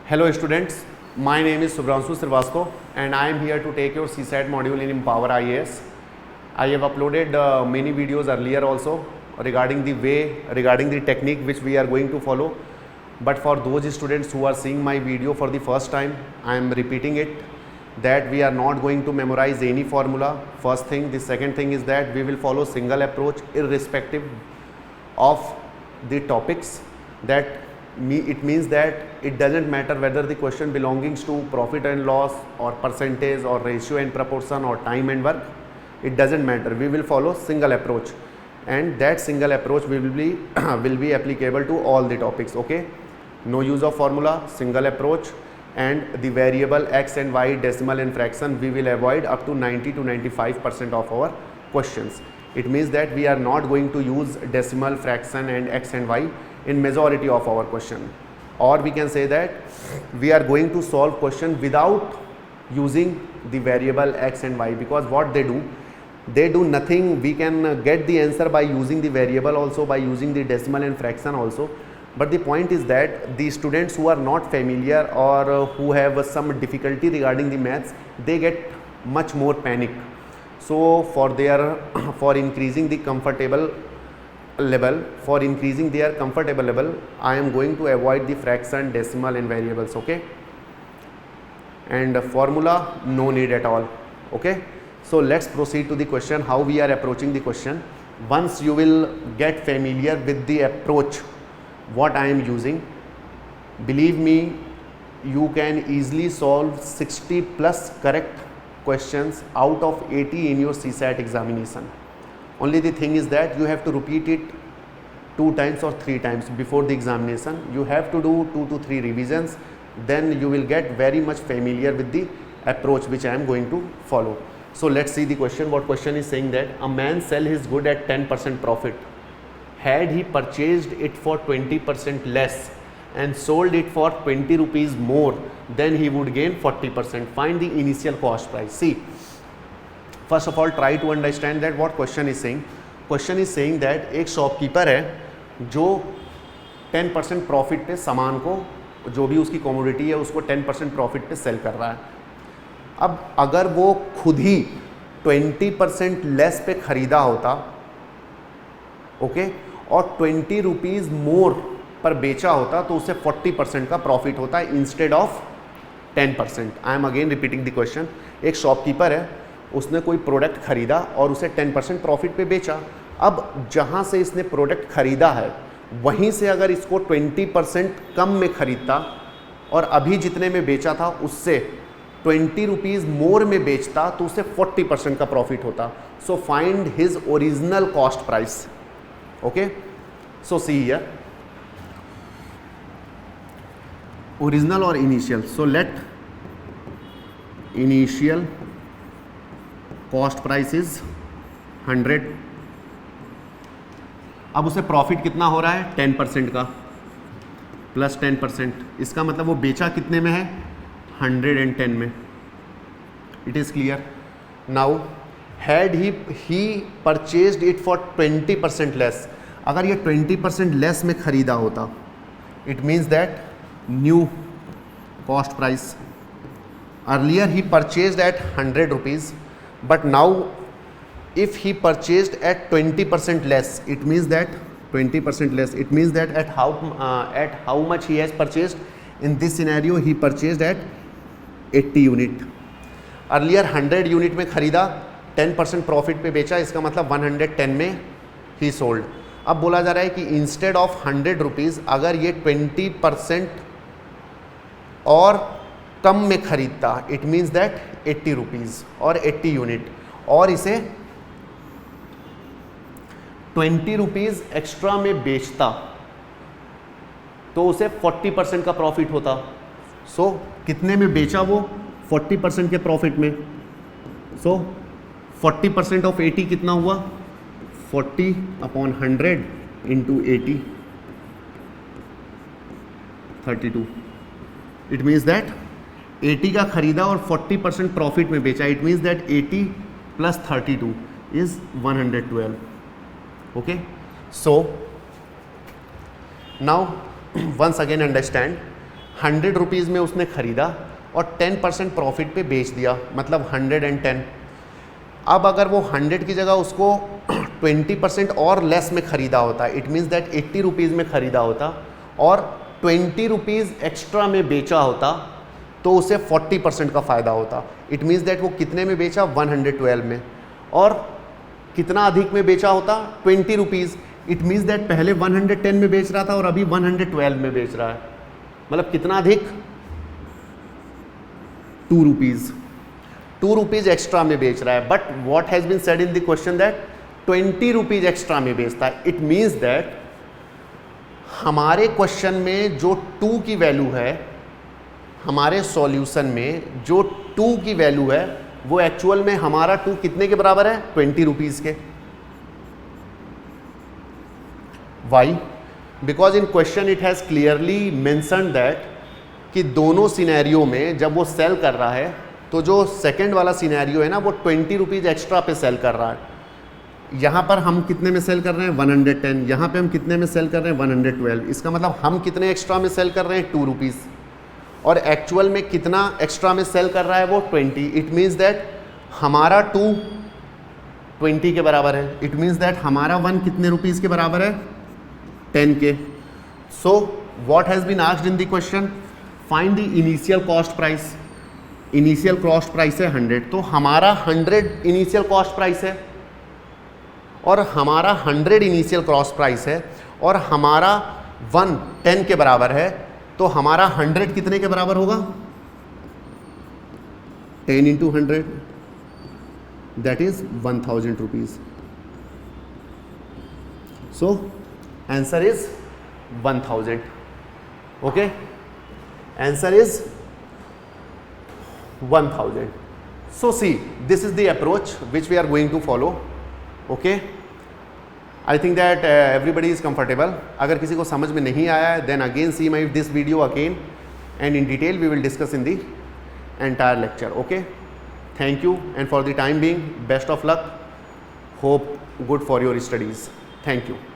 Hello students, my name is Subhranshu Srivastava and I am here to take your CSAT module in Empower IAS. I have uploaded many videos earlier also regarding the technique which we are going to follow. But for those students who are seeing my video for the first time, I am repeating it that we are not going to memorize any formula. First thing. The second thing is that we will follow single approach irrespective of the topics. It means that it doesn't matter whether the question belongs to profit and loss or percentage or ratio and proportion or time and work. It doesn't matter. We will follow single approach, and that single approach will be applicable to all the topics. Okay, no use of formula, single approach, and the variable x and y, decimal and fraction we will avoid up to 90 to 95% of our questions. It means that we are not going to use decimal, fraction and x and y in majority of our question, or we can say that we are going to solve question without using the variable x and y, because what they do nothing. We can get the answer by using the variable also, by using the decimal and fraction also, but the point is that the students who are not familiar or who have some difficulty regarding the maths, they get much more panic. So for increasing their comfortable level, I am going to avoid the fraction, decimal and variables. Okay, and formula no need at all. Okay, so let's proceed to the question, how we are approaching the question. Once you will get familiar with the approach what I am using, believe me, you can easily solve 60 plus correct questions out of 80 in your CSAT examination. Only the thing is that you have to repeat it 2 times or 3 times before the examination. You have to do 2 to 3 revisions, then you will get very much familiar with the approach which I am going to follow. So let's see the question. What question is saying that a man sell his good at 10% profit. Had he purchased it for 20% less and sold it for 20 rupees more, then he would gain 40%. Find the initial cost price. See, first of all, try to understand that what question is saying. Question is saying that एक shopkeeper है जो 10% profit पे सामान को, जो भी उसकी commodity है उसको 10% प्रॉफिट पे सेल कर रहा है. अब अगर वो खुद ही 20% लेस पे खरीदा होता, ओके, और 20 रुपीज़ मोर पर बेचा होता, तो उसे 40% का प्रॉफिट होता है instead of 10%. I am again repeating the question. एक शॉपकीपर है, उसने कोई प्रोडक्ट खरीदा और उसे 10% प्रॉफिट पे बेचा. अब जहाँ से इसने प्रोडक्ट खरीदा है वहीं से अगर इसको 20% कम में खरीदता और अभी जितने में बेचा था उससे 20 रुपीज़ मोर में बेचता, तो उसे 40% का प्रॉफिट होता. So find his original cost price. Okay, so see here, original और initial. So let initial cost price is 100. अब उसे प्रॉफिट कितना हो रहा है? 10% का प्लस 10%. इसका मतलब वो बेचा कितने में है? 110 में. It is clear. Now had he purchased it for 20% less. अगर ये 20% लेस में खरीदा होता, it means that new cost price. Earlier he purchased at 100 rupees, but now if he purchased at 20% less, it means that 20% less, it means that at how much he has purchased. In this scenario he purchased at 80 unit. Earlier 100 unit में खरीदा, 10% profit पे बेचा, इसका मतलब 110 में ही sold. अब बोला जा रहा है कि इंस्टेड ऑफ 100 रुपीज़ अगर ये 20% और कम में खरीदता, इट मीन्स दैट 80 रुपीज़ और 80 यूनिट, और इसे 20 रुपीज़ एक्स्ट्रा में बेचता, तो उसे 40% का प्रॉफिट होता. सो कितने में बेचा वो? 40% के प्रॉफिट में. सो 40% ऑफ 80 कितना हुआ? 40 upon 100 into 80, 32. It means that 80 का खरीदा और 40% प्रॉफिट में बेचा. It means that 80 plus 32 is 112. Okay, so now once again understand, 100 rupees में उसने ख़रीदा और 10% प्रॉफिट पे बेच दिया, मतलब 110। अब अगर वो 100 की जगह उसको 20% और लेस में ख़रीदा होता, इट मीन्स दैट 80 रुपीज़ में ख़रीदा होता और 20 रुपीज़ एक्स्ट्रा में बेचा होता, तो उसे 40% का फ़ायदा होता। इट मीन्स दैट वो कितने में बेचा, 112 में, और कितना अधिक में बेचा होता, 20 रुपीज़। इट मीन्स दैट पहले 110 में बेच रहा था और अभी 112 में बेच रहा है, मतलब कितना अधिक, 2 रुपीज़, 2 रुपीज़ एक्स्ट्रा में बेच रहा है। But what has been said in the question that 20 rupees extra में बेचता है। इट मीन्स दैट हमारे क्वेश्चन में जो 2 की वैल्यू है, हमारे सॉल्यूशन में जो 2 की वैल्यू है, वो एक्चुअल में हमारा 2 कितने के बराबर है, 20 रुपीज़ के। Why? Because in question it has clearly mentioned that कि दोनों सिनेरियो में जब वो सेल कर रहा है, तो जो सेकंड वाला सिनेरियो है ना, वो 20 रुपीज़ एक्स्ट्रा पे सेल कर रहा है। यहाँ पर हम कितने में सेल कर रहे हैं, 110। यहाँ पे हम कितने में सेल कर रहे हैं, 112। इसका मतलब हम कितने एक्स्ट्रा में सेल कर रहे हैं, 2 रुपीज़, और एक्चुअल में कितना एक्स्ट्रा में सेल कर रहा है, वो 20। इट मीन्स दैट हमारा 2 20 के बराबर है। इट मीन्स दैट हमारा 1 कितने रुपीज़ के बराबर है, 10 के। So what has been asked in the question, find the initial cost price. Initial cost price है 100, तो हमारा 100 इनिशियल कॉस्ट प्राइस है और हमारा 100 इनिशियल कॉस्ट प्राइस है और हमारा 1 10 के बराबर है, तो हमारा 100 कितने के बराबर होगा, 10 into 100, that is 1000 rupees. So answer is 1000। Okay, answer is 1000. So see, this is the approach which we are going to follow. Okay, I think that everybody is comfortable. अगर किसी को समझ में नहीं आया है, then again see my this video again and in detail we will discuss in the entire lecture. Okay, thank you, and for the time being, best of luck. Hope good for your studies. Thank you.